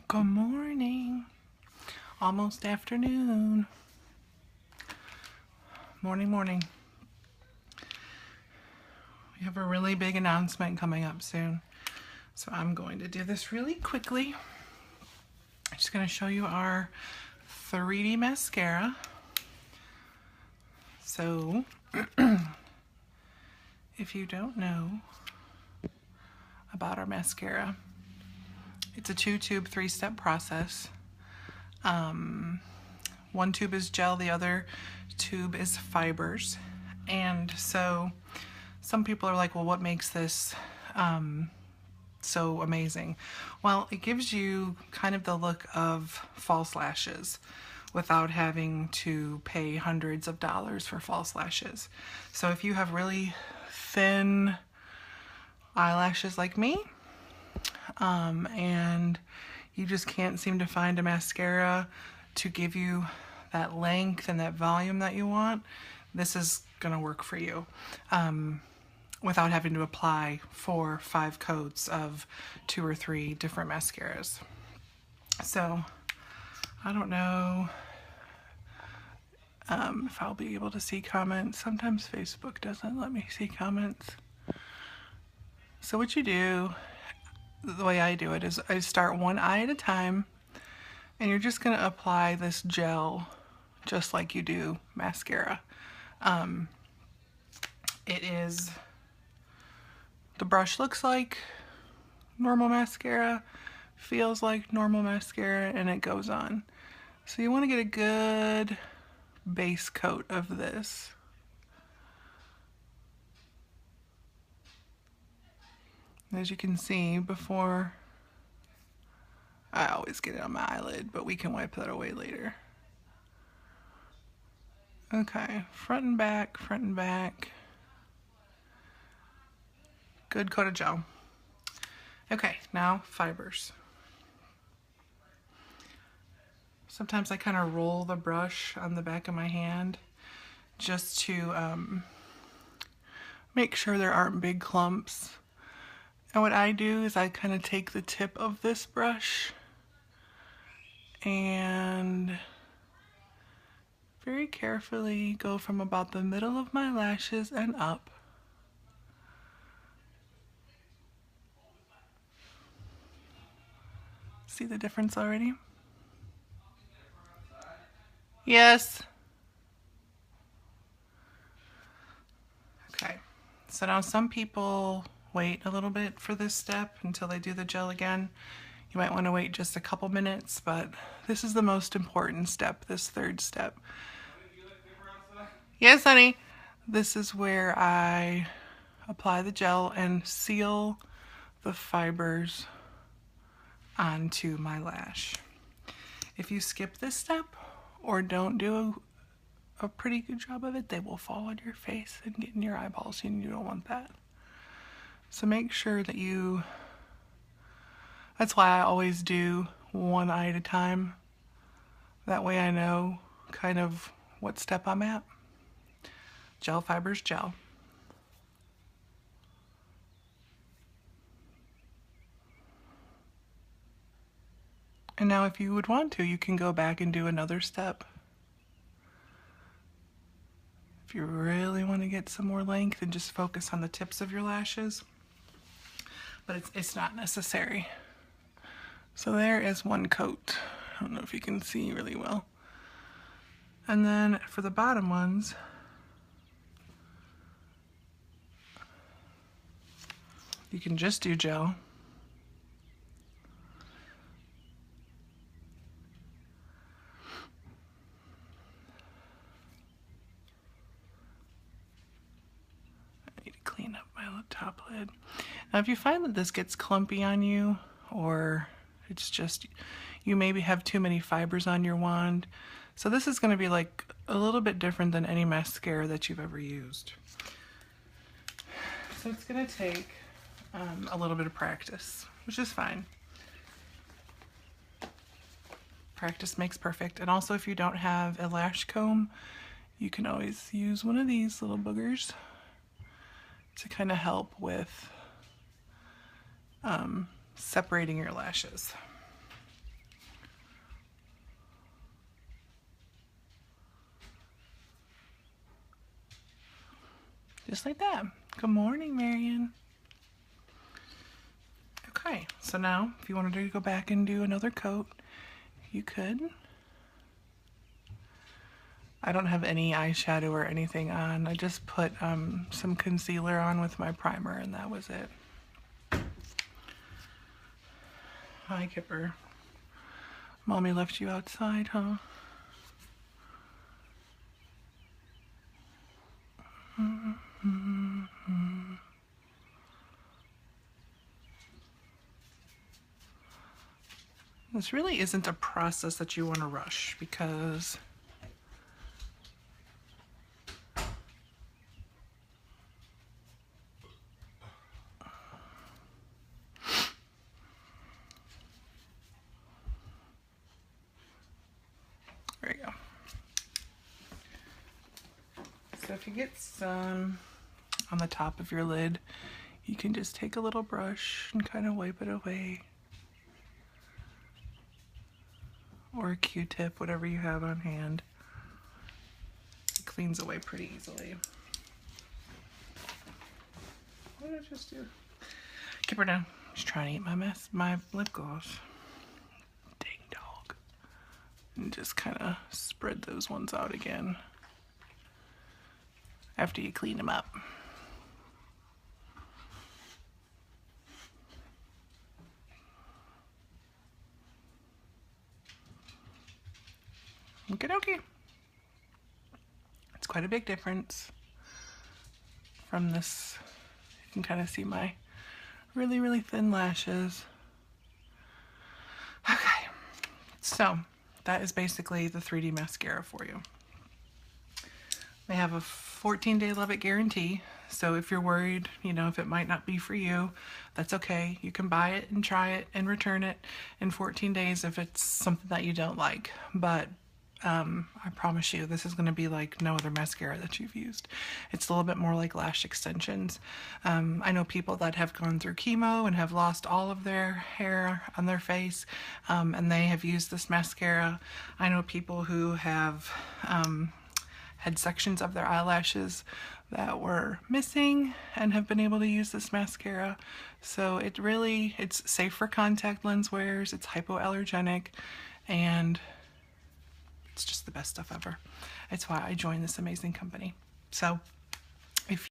Good morning. Almost afternoon. Morning. We have a really big announcement coming up soon. So I'm going to do this really quickly. I'm just going to show you our 3D mascara. So, if you don't know about our mascara, it's a 2-tube, 3-step process. One tube is gel, the other tube is fibers. And so some people are like, well, what makes this so amazing? Well, it gives you kind of the look of false lashes without having to pay hundreds of dollars for false lashes. So if you have really thin eyelashes like me, and you just can't seem to find a mascara to give you that length and that volume that you want, this is gonna work for you without having to apply 4 or 5 coats of 2 or 3 different mascaras. So I don't know if I'll be able to see comments. Sometimes Facebook doesn't let me see comments. So what you do, the way I do it, is I start one eye at a time, and you're just going to apply this gel just like you do mascara. The brush looks like normal mascara, feels like normal mascara, and it goes on. So you want to get a good base coat of this. As you can see, before, I always get it on my eyelid, but we can wipe that away later. Okay, front and back. Good coat of gel. Okay, now fibers. Sometimes I kind of roll the brush on the back of my hand just to make sure there aren't big clumps. And what I do is I kind of take the tip of this brush and very carefully go from about the middle of my lashes and up. See the difference already? Yes. Okay, so now some people wait a little bit for this step until they do the gel again. You might want to wait just a couple minutes, but this is the most important step, this 3rd step. Yes, honey. This is where I apply the gel and seal the fibers onto my lash. If you skip this step or don't do a pretty good job of it, they will fall on your face and get in your eyeballs, and you don't want that. So make sure that that's why I always do one eye at a time. That way I know kind of what step I'm at. Gel, fibers, gel. And now if you would want to, you can go back and do another step. If you really want to get some more length and just focus on the tips of your lashes. But it's not necessary. So there is one coat. I don't know if you can see really well. And then for the bottom ones, you can just do gel. I need to clean up my top lid. Now if you find that this gets clumpy on you, or it's just you maybe have too many fibers on your wand, so this is going to be like a little bit different than any mascara that you've ever used. So it's going to take a little bit of practice, which is fine. Practice makes perfect. And also, if you don't have a lash comb, you can always use one of these little boogers to kind of help with separating your lashes. Just like that. Good morning, Marion. Okay, so now if you wanted to go back and do another coat, you could. I don't have any eyeshadow or anything on. I just put some concealer on with my primer and that was it. Hi, Kipper. Mommy left you outside, huh? This really isn't a process that you want to rush because there you go. So if you get some on the top of your lid, you can just take a little brush and kind of wipe it away. Or a Q-tip, whatever you have on hand. It cleans away pretty easily. What did I just do? Keep her down. She's trying to eat my lip gloss. Dang dog. And just kind of spread those ones out again after you clean them up. Okay. It's quite a big difference from this. You can kind of see my really, really thin lashes. Okay, so that is basically the 3D mascara for you. They have a 14-day love it guarantee. So if you're worried, you know, if it might not be for you, that's okay. You can buy it and try it and return it in 14 days if it's something that you don't like. But I promise you, this is going to be like no other mascara that you've used. It's a little bit more like lash extensions. I know people that have gone through chemo and have lost all of their hair on their face, and they have used this mascara. I know people who have had sections of their eyelashes that were missing and have been able to use this mascara. So it's safe for contact lens wearers, it's hypoallergenic, and it's just the best stuff ever. It's why I joined this amazing company. So if